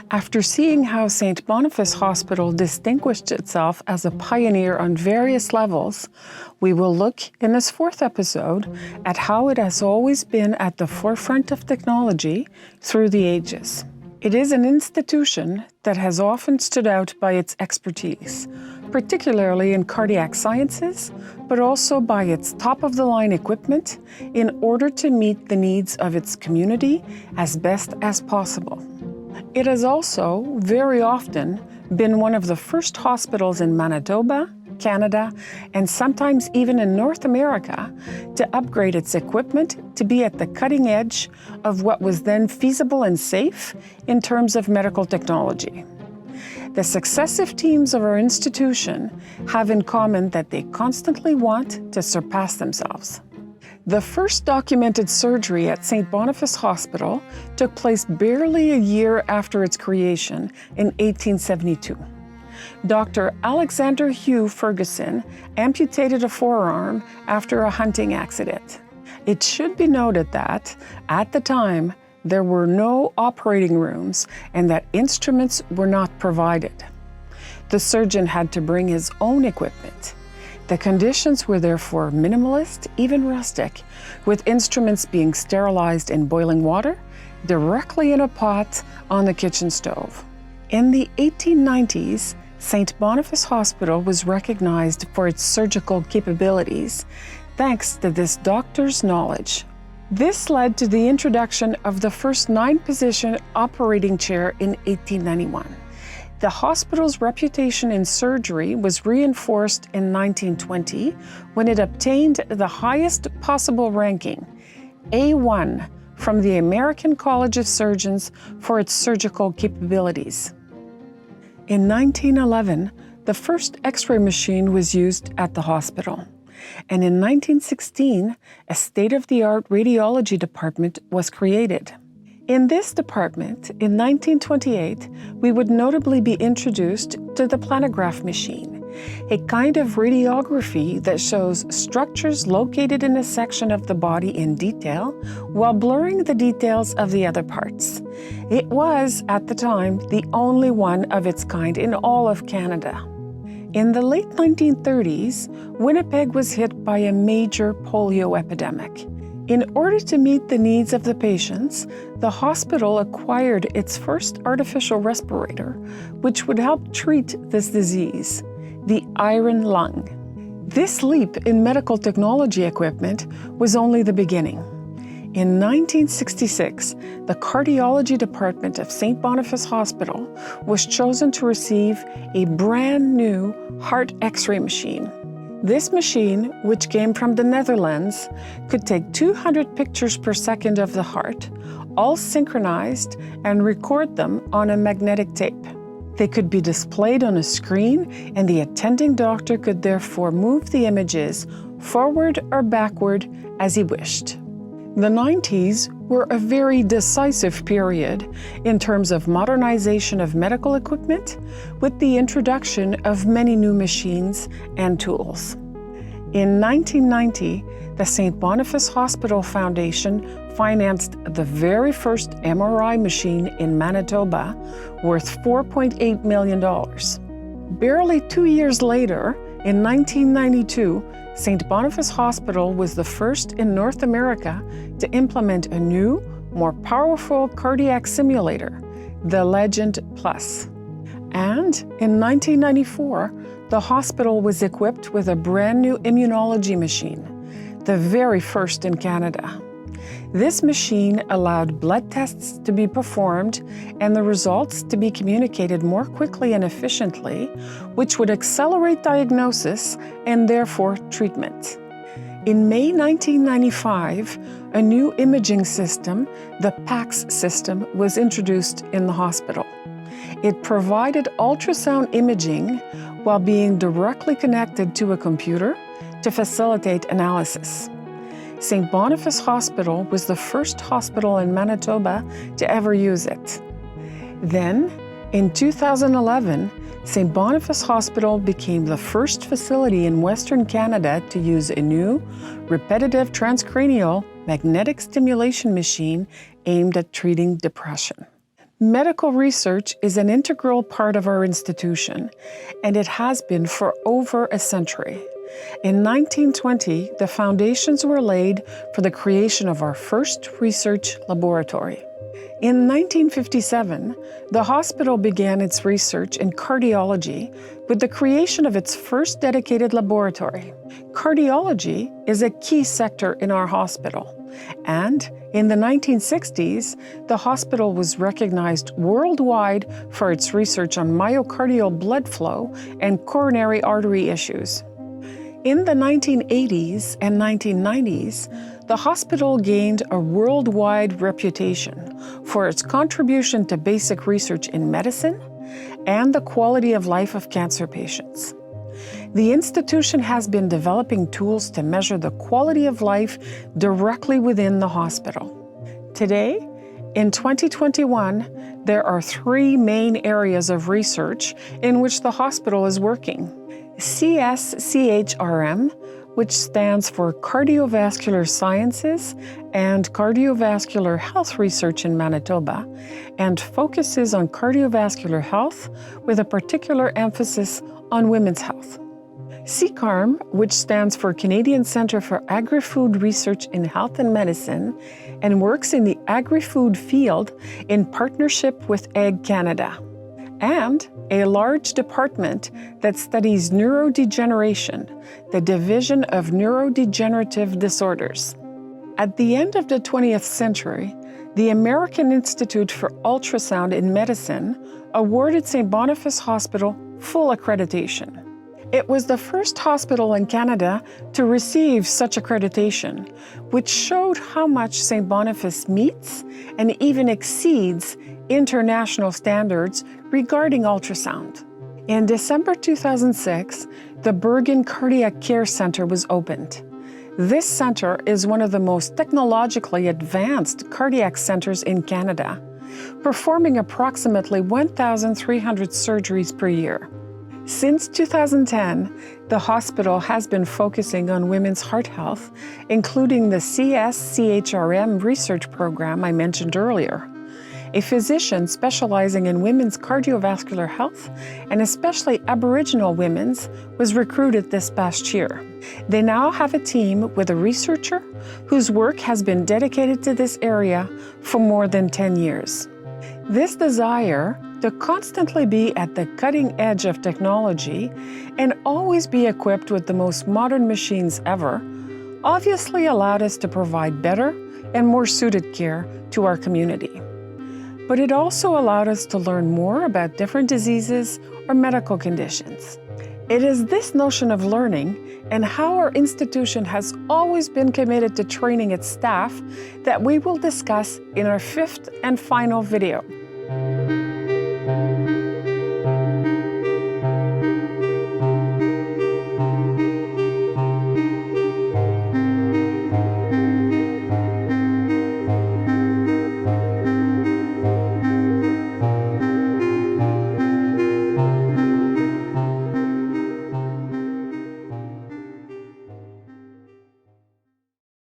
After seeing how St. Boniface Hospital distinguished itself as a pioneer on various levels, we will look in this fourth episode at how it has always been at the forefront of technology through the ages. It is an institution that has often stood out by its expertise, particularly in cardiac sciences, but also by its top-of-the-line equipment in order to meet the needs of its community as best as possible. It has also, very often, been one of the first hospitals in Manitoba, Canada, and sometimes even in North America to upgrade its equipment to be at the cutting edge of what was then feasible and safe in terms of medical technology. The successive teams of our institution have in common that they constantly want to surpass themselves. The first documented surgery at St. Boniface Hospital took place barely a year after its creation in 1872. Dr. Alexander Hugh Ferguson amputated a forearm after a hunting accident. It should be noted that, at the time, there were no operating rooms and that instruments were not provided. The surgeon had to bring his own equipment. The conditions were therefore minimalist, even rustic, with instruments being sterilized in boiling water directly in a pot on the kitchen stove. In the 1890s, St. Boniface Hospital was recognized for its surgical capabilities, thanks to this doctor's knowledge. This led to the introduction of the first 9-position operating chair in 1891. The hospital's reputation in surgery was reinforced in 1920 when it obtained the highest possible ranking, A1, from the American College of Surgeons for its surgical capabilities. In 1911, the first X-ray machine was used at the hospital, and in 1916, a state-of-the-art radiology department was created. In this department, in 1928, we would notably be introduced to the Planograph Machine, a kind of radiography that shows structures located in a section of the body in detail while blurring the details of the other parts. It was, at the time, the only one of its kind in all of Canada. In the late 1930s, Winnipeg was hit by a major polio epidemic. In order to meet the needs of the patients, the hospital acquired its first artificial respirator, which would help treat this disease, the iron lung. This leap in medical technology equipment was only the beginning. In 1966, the cardiology department of St. Boniface Hospital was chosen to receive a brand new heart X-ray machine. This machine, which came from the Netherlands, could take 200 pictures per second of the heart, all synchronized, and record them on a magnetic tape. They could be displayed on a screen, and the attending doctor could therefore move the images forward or backward as he wished. The 90s were a very decisive period in terms of modernization of medical equipment, with the introduction of many new machines and tools. In 1990, the St. Boniface Hospital Foundation financed the very first MRI machine in Manitoba, worth $4.8 million. Barely 2 years later, in 1992, St. Boniface Hospital was the first in North America to implement a new, more powerful cardiac simulator, the Legend Plus. And in 1994, the hospital was equipped with a brand new immunology machine, the very first in Canada. This machine allowed blood tests to be performed and the results to be communicated more quickly and efficiently, which would accelerate diagnosis and therefore treatment. In May 1995, a new imaging system, the PACS system, was introduced in the hospital. It provided ultrasound imaging while being directly connected to a computer to facilitate analysis. St. Boniface Hospital was the first hospital in Manitoba to ever use it. Then, in 2011, St. Boniface Hospital became the first facility in Western Canada to use a new, repetitive transcranial magnetic stimulation machine aimed at treating depression. Medical research is an integral part of our institution, and it has been for over a century. In 1920, the foundations were laid for the creation of our first research laboratory. In 1957, the hospital began its research in cardiology with the creation of its first dedicated laboratory. Cardiology is a key sector in our hospital, and in the 1960s, the hospital was recognized worldwide for its research on myocardial blood flow and coronary artery issues. In the 1980s and 1990s, the hospital gained a worldwide reputation for its contribution to basic research in medicine and the quality of life of cancer patients. The institution has been developing tools to measure the quality of life directly within the hospital. Today, in 2021, there are three main areas of research in which the hospital is working. CSCHRM, which stands for Cardiovascular Sciences and Cardiovascular Health Research in Manitoba, and focuses on cardiovascular health with a particular emphasis on women's health. CCARM, which stands for Canadian Centre for Agri-Food Research in Health and Medicine, and works in the agri-food field in partnership with Ag Canada. And a large department that studies neurodegeneration, the division of neurodegenerative disorders. At the end of the 20th century, the American Institute for Ultrasound in Medicine awarded St. Boniface Hospital full accreditation. It was the first hospital in Canada to receive such accreditation, which showed how much St. Boniface meets and even exceeds international standards regarding ultrasound. In December 2006, the Bergen Cardiac Care Center was opened. This center is one of the most technologically advanced cardiac centers in Canada, performing approximately 1,300 surgeries per year. Since 2010, the hospital has been focusing on women's heart health, including the CSCHRM research program I mentioned earlier. A physician specializing in women's cardiovascular health, and especially Aboriginal women's, was recruited this past year. They now have a team with a researcher whose work has been dedicated to this area for more than 10 years. This desire to constantly be at the cutting edge of technology and always be equipped with the most modern machines ever obviously allowed us to provide better and more suited care to our community. But it also allowed us to learn more about different diseases or medical conditions. It is this notion of learning and how our institution has always been committed to training its staff that we will discuss in our fifth and final video.